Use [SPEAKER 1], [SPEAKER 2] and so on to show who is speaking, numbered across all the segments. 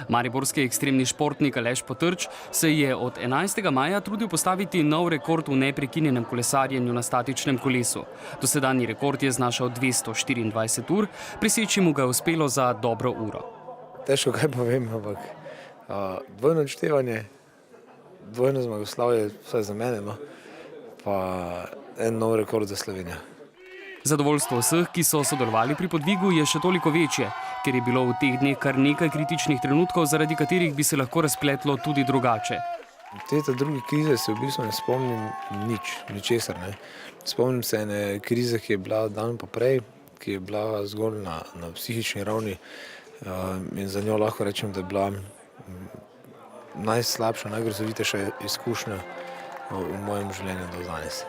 [SPEAKER 1] Mariborski ekstremni športnik Aleš Potrč se je od 11. maja trudil postaviti nov rekord v neprekinjenem kolesarjenju na statičnem kolesu. Dosedanji rekord je znašal 224 ur, preseči mu ga je uspelo za dobro uro.
[SPEAKER 2] Težko kaj povem, ampak dvojno odštevanje, dvojno zmagoslavje, vsaj za mene, pa en nov rekord za Slovenijo.
[SPEAKER 1] Zadovoljstvo vseh, ki so sodelovali pri podvigu, je še toliko večje, ker je bilo v teh dneh kar nekaj kritičnih trenutkov, zaradi katerih bi se lahko razpletlo tudi drugače.
[SPEAKER 2] Te druge krize se v bistvu ne spomnim ničesar. Spomnim se ene krize, ki je bila dan poprej, ki je bila zgolj na psihični ravni in za njo lahko rečem, da je bila najslabša, najgrozovitejša izkušnja v mojem življenju do danes.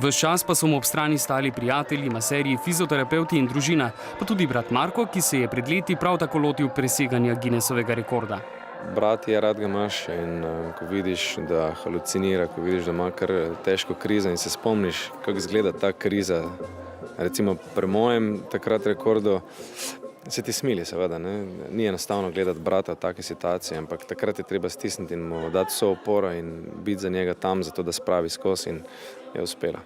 [SPEAKER 1] Ves čas pa so mu ob strani stali prijatelji, maserji, fizioterapeuti in družina, pa tudi brat Marko, ki se je pred leti prav tako lotil preseganja Guinnessovega rekorda.
[SPEAKER 3] Brat je, rad ga imaš in ko vidiš, da halucinira, ko vidiš, da ima kar težko krizo in se spomniš, kako izgleda ta kriza, recimo pri mojem takrat rekordu, se ti smili seveda, ni enostavno gledati brata v taki situaciji, ampak takrat je treba stisniti in mu dati vso oporo in biti za njega tam, zato da spravi skozi in je uspela.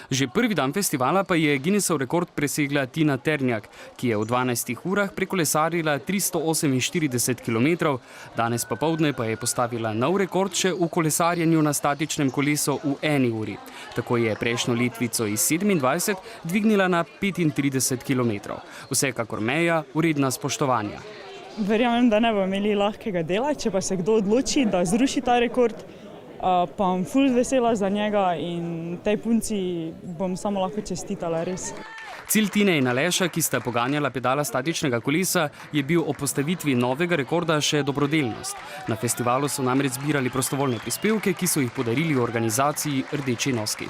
[SPEAKER 1] Že prvi dan festivala pa je Guinnessov rekord presegla Tina Ternjak, ki je v 12 urah prekolesarila 348 km, danes popoldne pa je postavila nov rekord še v kolesarjenju na statičnem kolesu v 1 uri. Tako je prejšnjo letvico iz 27 dvignila na 35 km. Vsekakor meja vredna spoštovanja.
[SPEAKER 4] Verjamem, da ne bomo imeli lahkega dela, če pa se kdo odloči, da zruši ta rekord, pa bom ful vesela za njega in tej punci bom samo lahko čestitala, res.
[SPEAKER 1] Cilj Tine in Aleša, ki sta poganjala pedala statičnega kolesa, je bil ob postavitvi novega rekorda še dobrodelnost. Na festivalu so namreč zbirali prostovoljne prispevke, ki so jih podarili v organizaciji Rdeči noski.